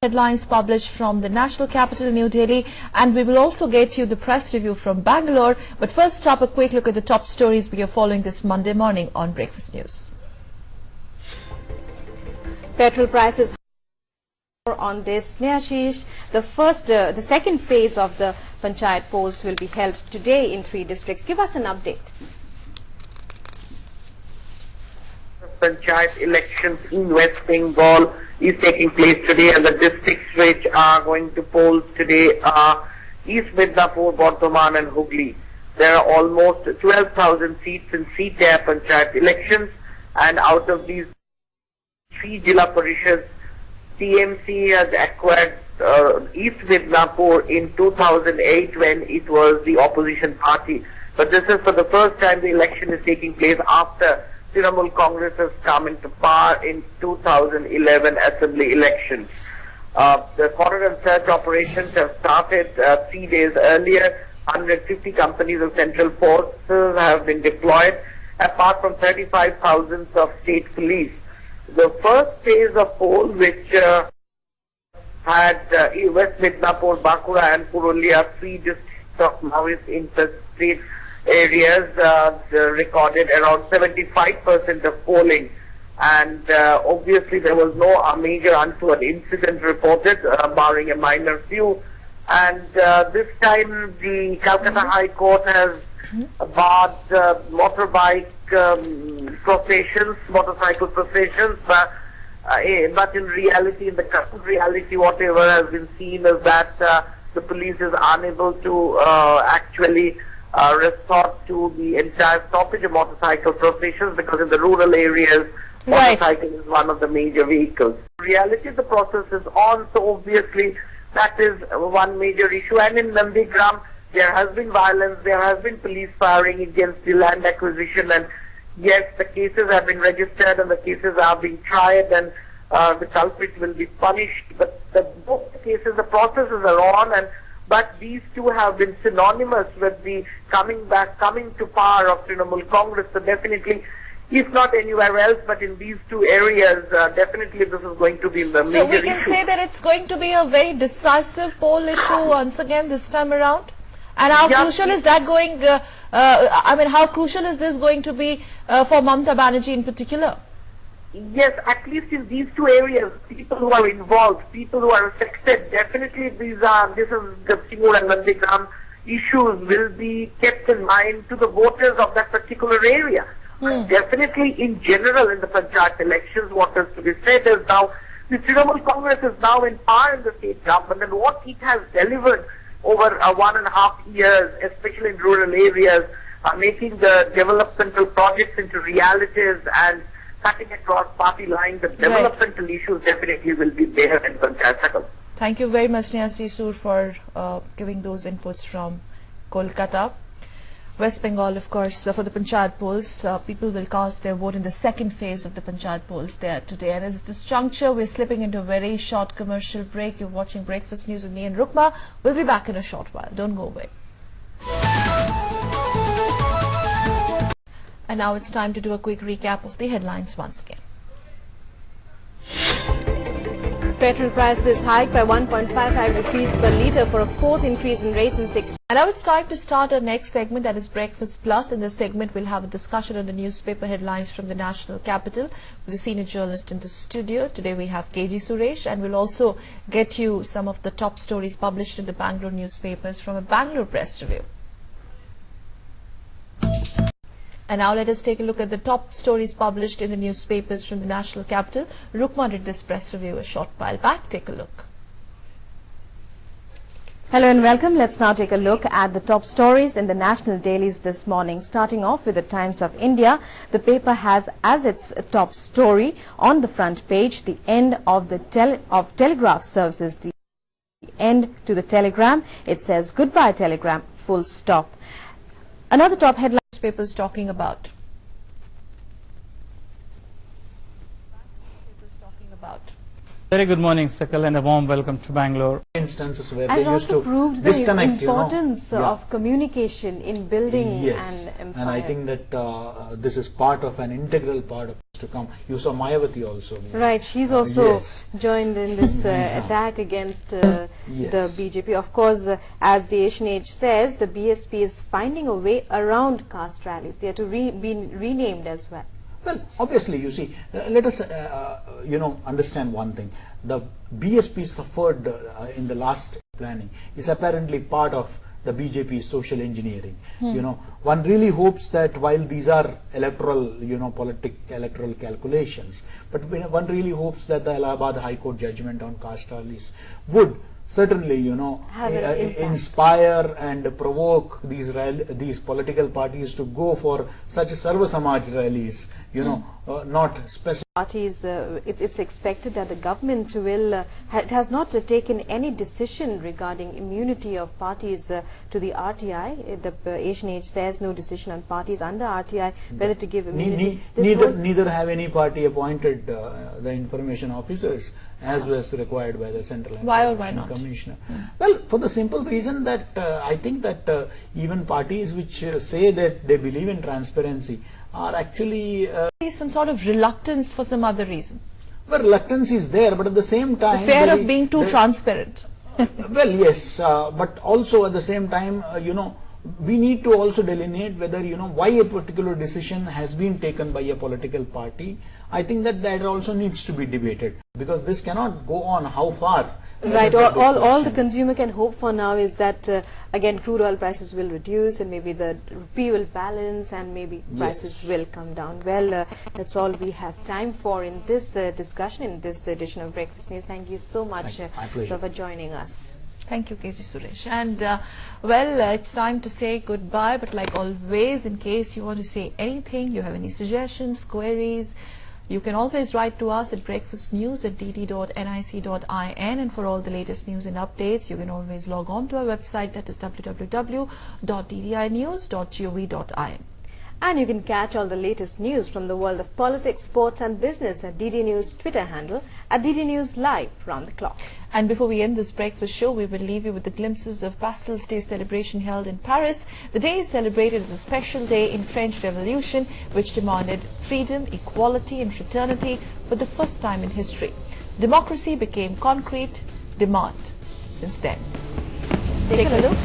Headlines published from the national capital, New Delhi, and we will also get you the press review from Bangalore. But first up, a quick look at the top stories we are following this Monday morning on Breakfast News. Petrol prices on this. Sneashish, the second phase of the Panchayat polls will be held today in 3 districts. Give us an update. Panchayat elections in West Bengal is taking place today, and the districts which are going to polls today are East Midnapur, Bardhaman and Hooghly. There are almost 12,000 seats in seat-there Panchayat elections, and out of these 3 Jilla Parishads, TMC has acquired East Midnapur in 2008 when it was the opposition party. But this is for the first time the election is taking place after Trinamool Congress has come into power in 2011 assembly elections. The quarter and search operations have started 3 days earlier. 150 companies of central forces have been deployed, apart from 35,000 of state police. The first phase of poll, which had West Midnapur, Bankura and Purulia, 3 districts of Maoist infested areas, recorded around 75% of polling, and obviously there was no major untoward incident reported, barring a minor few. And this time the Calcutta High Court has barred motorbike motorcycle processions, but in reality, in the current reality, whatever has been seen is that the police is unable to actually resort to the entire stoppage of motorcycle processions, because in the rural areas, motorcycle is one of the major vehicles. In reality, the process is on, so obviously that is one major issue. And in Nandigram, there has been violence, there has been police firing against the land acquisition, and yes, the cases have been registered and the cases are being tried, and the culprits will be punished. But both the cases, the processes are on, but these two have been synonymous with the coming to power of Trinamool Congress. So definitely, if not anywhere else, but in these 2 areas, definitely this is going to be the major issue. So we can say that it's going to be a very decisive poll issue once again this time around? And how crucial is that going, how crucial is this going to be for Mamata Banerjee in particular? Yes, at least in these 2 areas, people who are involved, people who are affected, definitely this is the Timur and Nandigram issues will be kept in mind to the voters of that particular area. Definitely in general in the Panchayat elections, what is to be said is now, the Trinamool Congress is now in power in the state government, and what it has delivered over 1.5 years, especially in rural areas, making the developmental projects into realities and cutting across party lines, the developmental issues definitely will be there in Panchayat Sakal. Thank you very much, Sneashish, for giving those inputs from Kolkata. West Bengal, of course, for the Panchayat polls, people will cast their vote in the second phase of the Panchayat polls there today. And at this juncture, we're slipping into a very short commercial break. You're watching Breakfast News with me and Rukma. We'll be back in a short while. Don't go away. And now it's time to do a quick recap of the headlines once again. Petrol prices hiked by 1.55 rupees per litre for a 4th increase in rates in 6. And now it's time to start our next segment, that is Breakfast Plus. In this segment, we'll have a discussion on the newspaper headlines from the national capital with a senior journalist in the studio. Today we have KG Suresh, and we'll also get you some of the top stories published in the Bangalore newspapers from a Bangalore press review. And now let us take a look at the top stories published in the newspapers from the national capital. Rukma did this press review a short while back. Take a look. Hello and welcome. Let's now take a look at the top stories in the national dailies this morning. Starting off with the Times of India, the paper has as its top story on the front page the end of the telegraph services, the end to the telegram. It says goodbye telegram, full stop. Another top headline newspapers talking about. Very good morning, Sakal, and a warm welcome to Bangalore. Instances where and they used to proved disconnect, the importance of communication in building and empire. And I think that this is part of an integral part of to come. You saw Mayawati also. Right, she's also yes. joined in this attack against the BJP. Of course, as the Asian Age says, the BSP is finding a way around caste rallies. They are to be renamed as well. Well, obviously, you see, let us, understand one thing. The BSP suffered in the last planning is apparently part of the BJP's social engineering. One really hopes that while these are electoral, electoral calculations, but one really hopes that the Allahabad High Court judgment on caste rallies would certainly, inspire and provoke these political parties to go for such Sarva Samaj rallies, not specific. Parties, it's expected that the government will, it has not taken any decision regarding immunity of parties to the RTI. The Asian Age says no decision on parties under RTI, whether to give immunity. Neither have any party appointed the information officers as was required by the Central Election Commissioner. Well, for the simple reason that I think that even parties which say that they believe in transparency are actually some sort of reluctance for some other reason. Well, reluctance is there, but at the same time, the fear of being too transparent. Well, yes, but also at the same time, we need to also delineate whether, why a particular decision has been taken by a political party. I think that also needs to be debated, because this cannot go on how far. Right, all the consumer can hope for now is that again crude oil prices will reduce and maybe the rupee will balance and maybe prices will come down. Well, that's all we have time for in this discussion, in this edition of Breakfast News. Thank you so much for joining us. Thank you, KG Suresh. And it's time to say goodbye, but like always, in case you want to say anything, you have any suggestions, queries, you can always write to us at breakfastnews@dd.nic.in, and for all the latest news and updates, you can always log on to our website, that is www.ddinews.gov.in. And you can catch all the latest news from the world of politics, sports and business at DD News Twitter handle at DD News Live round the clock. And before we end this breakfast show, we will leave you with the glimpses of Bastille's Day celebration held in Paris. The day is celebrated as a special day in French Revolution, which demanded freedom, equality and fraternity for the first time in history. Democracy became concrete demand since then. Take a look.